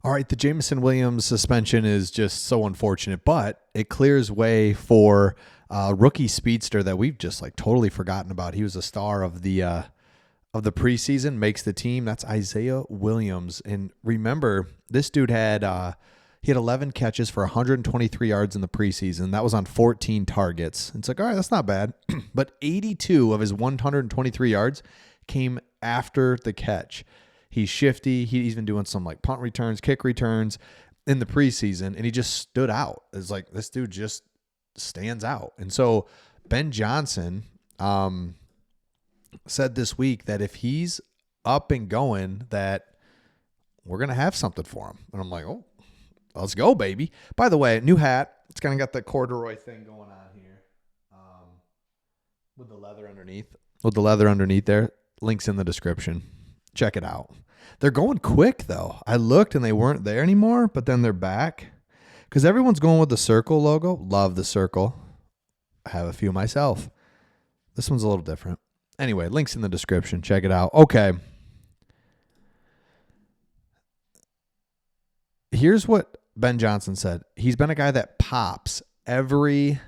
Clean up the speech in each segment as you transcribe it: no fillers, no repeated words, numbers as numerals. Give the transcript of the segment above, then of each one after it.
All right, the Jameson Williams suspension is just so unfortunate, but it clears way for rookie speedster that we've just like totally forgotten about. He was a star of the preseason, makes the team. That's Isaiah Williams. And remember, this dude had he had 11 catches for 123 yards in the preseason. That was on 14 targets. It's like, all right, that's not bad. But 82 of his 123 yards came after the catch. He's shifty. He's been doing some like punt returns, kick returns in the preseason, and he just stood out. It's like this dude just stands out. And so Ben Johnson said this week that if he's up and going, that we're going to have something for him. And I'm like, oh, let's go, baby. By the way, new hat. It's kind of got the corduroy thing going on here with the leather underneath. With the leather underneath there. Links in the description. Check it out. They're going quick, though. I looked and they weren't there anymore, but then they're back. Because everyone's going with the circle logo. Love the circle. I have a few myself. This one's a little different. Anyway, links in the description. Check it out. Okay. Here's what Ben Johnson said. He's been a guy that pops every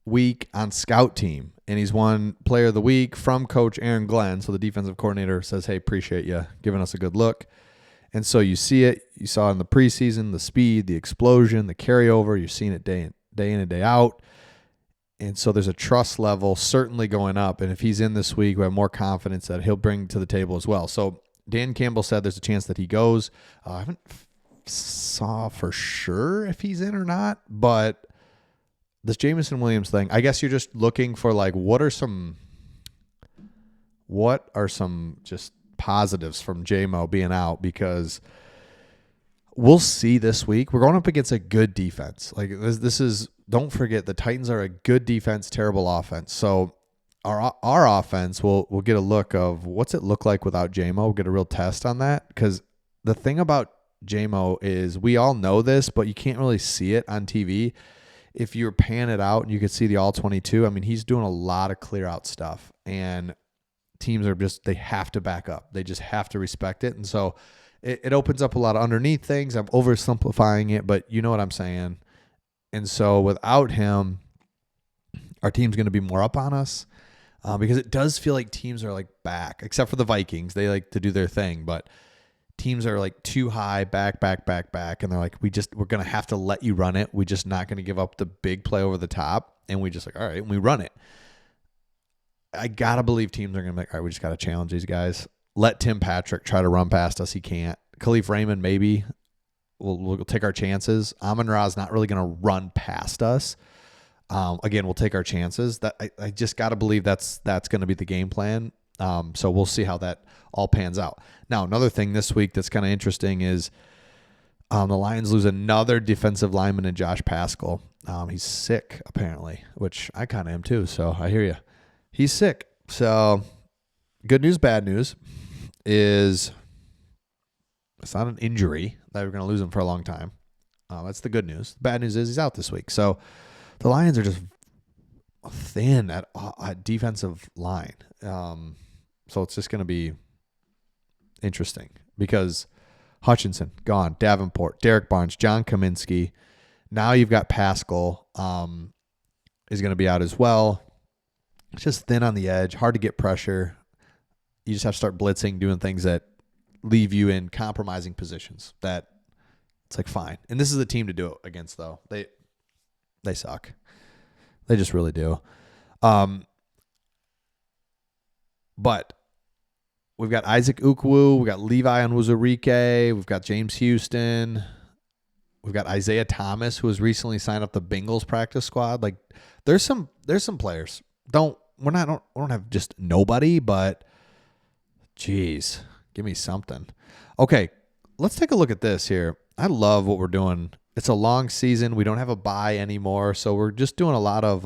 week on scout team, and he's won player of the week from coach Aaron Glenn. So the defensive coordinator says, hey, appreciate you giving us a good look. And so you see it. You saw it in the preseason, the speed, the explosion, the carryover. You're seeing it day in and day out. And so there's a trust level certainly going up. And if he's in this week, we have more confidence that he'll bring to the table as well. So Dan Campbell said there's a chance that he goes. I haven't saw for sure if he's in or not, but this Jameson Williams thing, I guess you're just looking for like, what are some just positives from Jamo being out, because we'll see this week. We're going up against a good defense. Like this is, don't forget, the Titans are a good defense, terrible offense. So our offense we'll get a look of what's it look like without Jamo. We'll get a real test on that, because the thing about Jamo is we all know this, but you can't really see it on TV. If you're pan it out and you could see the all 22, I mean, he's doing a lot of clear out stuff, and teams are just, they have to back up. They just have to respect it. And so it opens up a lot of underneath things. I'm oversimplifying it, but you know what I'm saying. And so without him, our team's going to be more up on us because it does feel like teams are like back, except for the Vikings. They like to do their thing, but teams are like too high, back. And they're like, we're going to have to let you run it. We're just not going to give up the big play over the top. And we just like, all right, and we run it. I got to believe teams are going to be like, all right, we just got to challenge these guys. Let Tim Patrick try to run past us. He can't. Khalif Raymond, maybe. We'll take our chances. Amon-Ra's not really going to run past us. Again, we'll take our chances. That I just got to believe that's going to be the game plan. So we'll see how that all pans out. Now, another thing this week that's kind of interesting is the Lions lose another defensive lineman in Josh Paschal. He's sick, apparently, which I kind of am too, so I hear you. He's sick. So good news, bad news is it's not an injury that we're going to lose him for a long time. That's the good news. The bad news is he's out this week. So the Lions are just thin at defensive line. So it's just going to be interesting because Hutchinson, gone. Davenport, Derek Barnes, John Kaminsky. Now you've got Paschal is going to be out as well. It's just thin on the edge, hard to get pressure. You just have to start blitzing, doing things that leave you in compromising positions. That it's like fine. And this is the team to do it against, though. They suck. They just really do. But we've got Isaac Ukwu, we've got Levi Onwuzurike, we've got James Houston, we've got Isaiah Thomas, who was recently signed up the Bengals practice squad. Like there's some players. We don't have just nobody, but geez, give me something. Okay, let's take a look at this here. I love what we're doing. It's a long season. We don't have a bye anymore, so we're just doing a lot of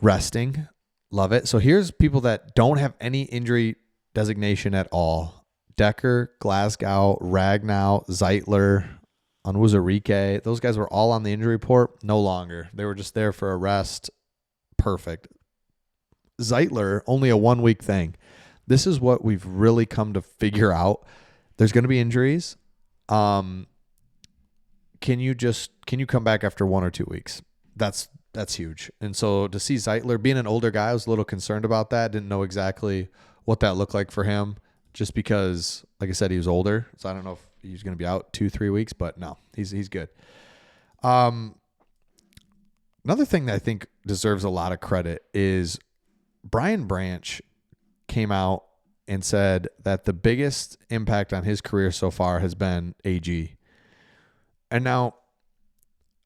resting. Love it. So here's people that don't have any injury designation at all. Decker, Glasgow, Ragnow, Zeitler, Onwuzurike. Those guys were all on the injury report. No longer. They were just there for a rest. Perfect. Zeitler, only a 1 week thing. This is what we've really come to figure out. There's going to be injuries. Can you come back after 1 or 2 weeks? That's huge. And so to see Zeitler being an older guy, I was a little concerned about that. Didn't know exactly what that looked like for him, just because, like I said, he was older. So I don't know if he's going to be out 2-3 weeks, but no, he's good. Another thing that I think deserves a lot of credit is Brian Branch came out and said that the biggest impact on his career so far has been AG. And now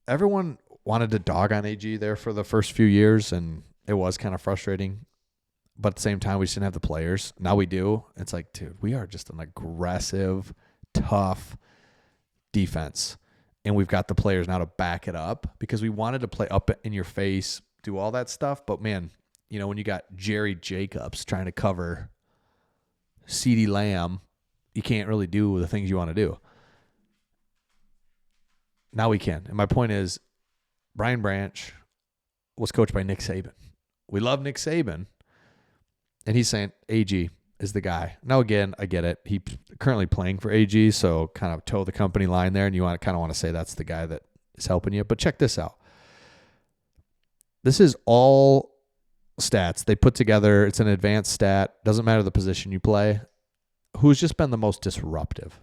everyone wanted to dog on AG there for the first few years, and it was kind of frustrating. But at the same time, we just didn't have the players. Now we do. It's like, dude, we are just an aggressive, tough defense. And we've got the players now to back it up, because we wanted to play up in your face, do all that stuff. But, man, when you got Jerry Jacobs trying to cover CeeDee Lamb, you can't really do the things you want to do. Now we can. And my point is, Brian Branch was coached by Nick Saban. We love Nick Saban. And he's saying AG is the guy. Now, again, I get it. He's currently playing for AG, so kind of toe the company line there, and you kind of want to say that's the guy that is helping you. But check this out. This is all stats they put together. It's an advanced stat. Doesn't matter the position you play. Who's just been the most disruptive?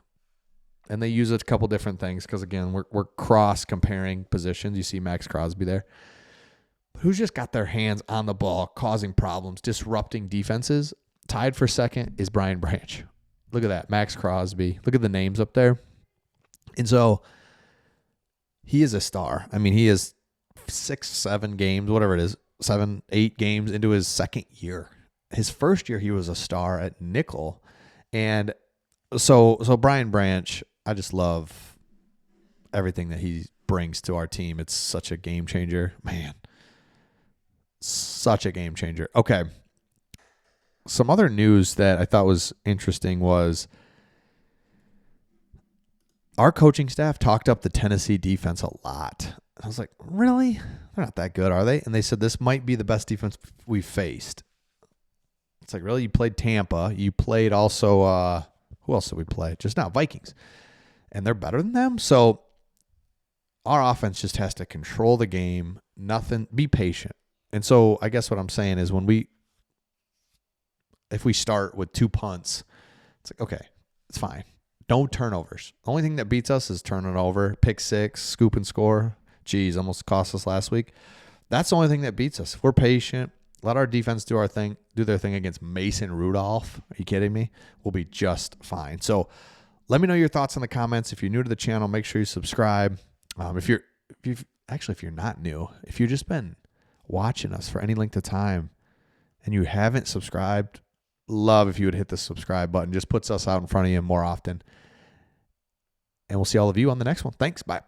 And they use a couple different things because, again, we're cross-comparing positions. You see Max Crosby there. But who's just got their hands on the ball, causing problems, disrupting defenses? Tied for second is Brian Branch. Look at that. Max Crosby. Look at the names up there. And so he is a star. I mean, he is 6-7 games, whatever it is, 7-8 games into his second year. His first year, he was a star at nickel. And so Brian Branch, I just love everything that he brings to our team. It's such a game changer. Man, such a game changer. Okay. Some other news that I thought was interesting was our coaching staff talked up the Tennessee defense a lot. I was like, really? They're not that good, are they? And they said this might be the best defense we've faced. It's like, really? You played Tampa. You played also, who else did we play? Just now, Vikings. And they're better than them? So our offense just has to control the game, be patient. And so I guess what I'm saying is if we start with 2 punts, it's like, okay, it's fine. No turnovers. The only thing that beats us is turning it over, pick six, scoop and score. Geez, almost cost us last week. That's the only thing that beats us. If we're patient, let our defense do their thing against Mason Rudolph. Are you kidding me? We'll be just fine. So let me know your thoughts in the comments. If you're new to the channel, make sure you subscribe. If you're not new, if you've just been watching us for any length of time and you haven't subscribed, love if you would hit the subscribe button. Just puts us out in front of you more often. And we'll see all of you on the next one. Thanks. Bye.